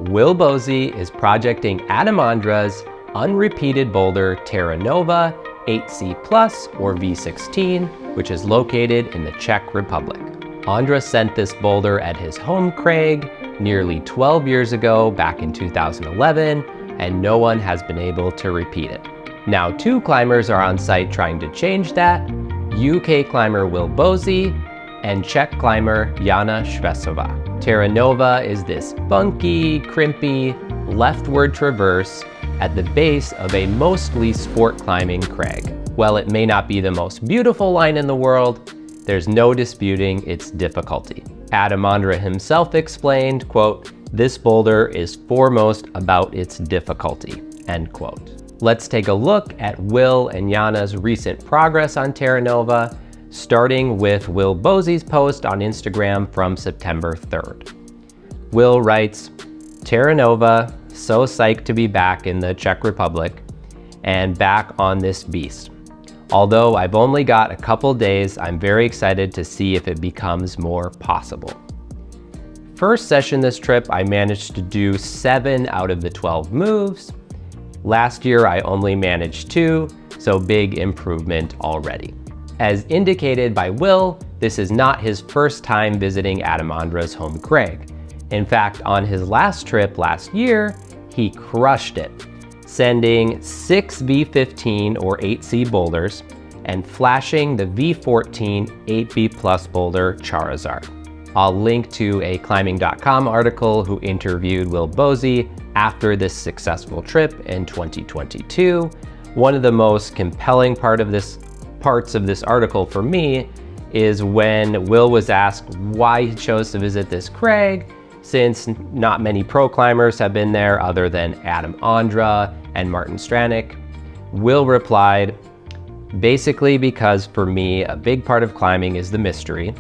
Will Bosi is projecting Adam Ondra's Unrepeated Boulder Terranova 8C Plus or V16, which is located in the Czech Republic. Ondra sent this boulder at his home crag nearly 12 years ago, back in 2011, and no one has been able to repeat it. Now 2 climbers are on site trying to change that, UK climber Will Bosi and Czech climber Jana Švecová. Terranova is this funky, crimpy, leftward traverse at the base of a mostly sport climbing crag. While it may not be the most beautiful line in the world, there's no disputing its difficulty. Adam Ondra himself explained, quote, "This boulder is foremost about its difficulty," end quote. Let's take a look at Will and Jana's recent progress on Terranova, starting with Will Bosi's post on Instagram from September 3rd. Will writes, "Terranova, so psyched to be back in the Czech Republic and back on this beast. Although I've only got a couple days, I'm very excited to see if it becomes more possible. First session this trip, I managed to do 7 out of the 12 moves. Last year, I only managed 2, so big improvement already." As indicated by Will, this is not his first time visiting Adam Ondra's home crag. In fact, on his last trip last year, he crushed it, sending 6 V15 or 8C boulders and flashing the V14 8B plus boulder Charizard. I'll link to a climbing.com article who interviewed Will Bosi after this successful trip in 2022. One of the most compelling parts of this article for me is when Will was asked why he chose to visit this crag, since not many pro climbers have been there other than Adam Ondra and Martin Stranick. Will replied, "Basically because for me, a big part of climbing is the mystery.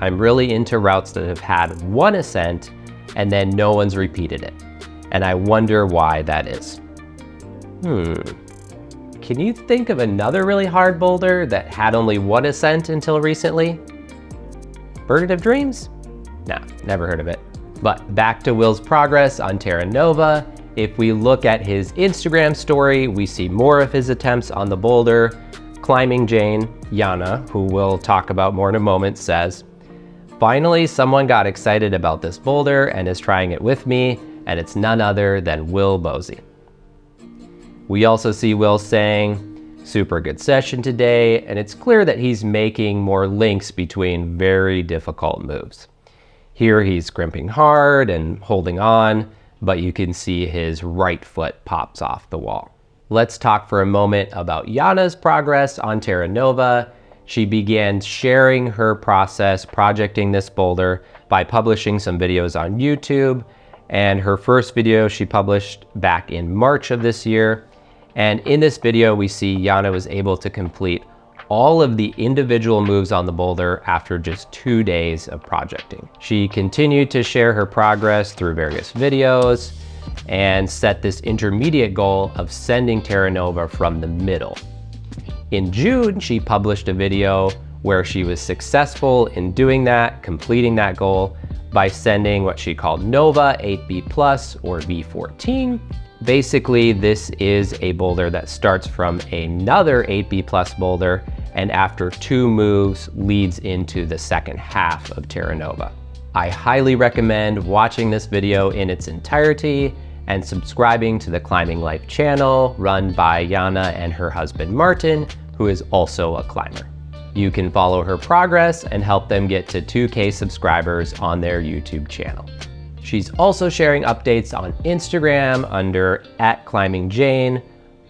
I'm really into routes that have had one ascent and then no one's repeated it. And I wonder why that is." Can you think of another really hard boulder that had only one ascent until recently? Bird of Dreams? Nah, never heard of it. But back to Will's progress on Terranova. If we look at his Instagram story, we see more of his attempts on the boulder. Climbing Jane, Jana, who we'll talk about more in a moment, says, "Finally, someone got excited about this boulder and is trying it with me, and it's none other than Will Bosi." We also see Will saying, "Super good session today," and it's clear that he's making more links between very difficult moves. Here he's crimping hard and holding on, but you can see his right foot pops off the wall. Let's talk for a moment about Jana's progress on Terranova. She began sharing her process projecting this boulder by publishing some videos on YouTube, and her first video she published back in March of this year. And in this video, we see Jana was able to complete all of the individual moves on the boulder after just 2 days of projecting. She continued to share her progress through various videos and set this intermediate goal of sending Terranova from the middle. In June, she published a video where she was successful in doing that, completing that goal by sending what she called Nova 8B Plus or V14. Basically, this is a boulder that starts from another 8B plus boulder and after 2 moves leads into the second half of Terranova. I highly recommend watching this video in its entirety and subscribing to the Climbing Life channel run by Jana and her husband Martin, who is also a climber. You can follow her progress and help them get to 2K subscribers on their YouTube channel. She's also sharing updates on Instagram under @ClimbingJane.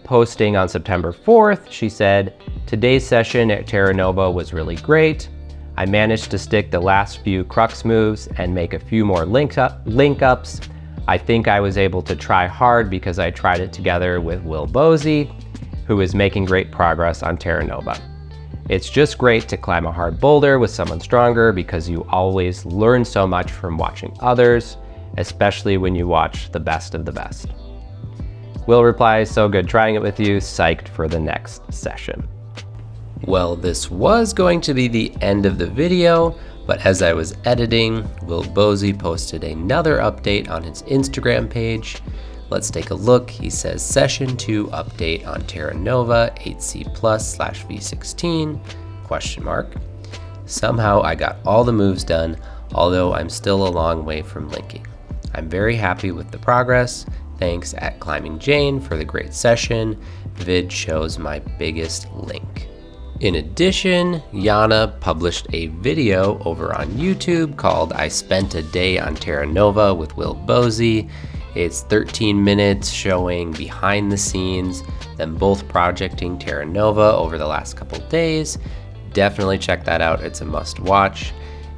Posting on September 4th, she said, "Today's session at Terranova was really great. I managed to stick the last few crux moves and make a few more link ups. I think I was able to try hard because I tried it together with Will Bosi, who is making great progress on Terranova. It's just great to climb a hard boulder with someone stronger because you always learn so much from watching others, especially when you watch the best of the best." Will replies, "So good trying it with you, psyched for the next session." Well, this was going to be the end of the video, But as I was editing, Will Bosi posted another update on his Instagram page. Let's take a look. He says, Session 2 update on Terranova 8C+/V16, ? Somehow I got all the moves done, although I'm still a long way from linking. I'm very happy with the progress. Thanks at Climbing Jane for the great session. Vid shows my biggest link. In addition, Jana published a video over on YouTube called I Spent a Day on Terranova with Will Bosi. It's 13 minutes showing behind the scenes, them both projecting Terranova over the last couple days. Definitely check that out, it's a must watch.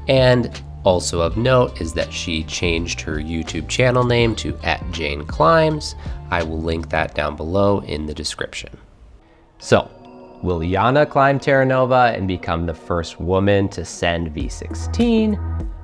And also of note is that she changed her YouTube channel name to @JaneClimbs. I will link that down below in the description. So, will Jana climb Terranova and become the first woman to send V16?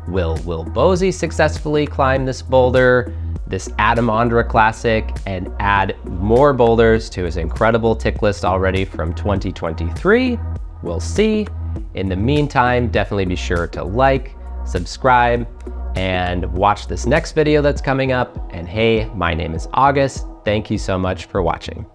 Will Bosi successfully climb this boulder, this Adam Ondra classic, and add more boulders to his incredible tick list already from 2023? We'll see. In the meantime, definitely be sure to like, subscribe, and watch this next video that's coming up. And hey, my name is August. Thank you so much for watching.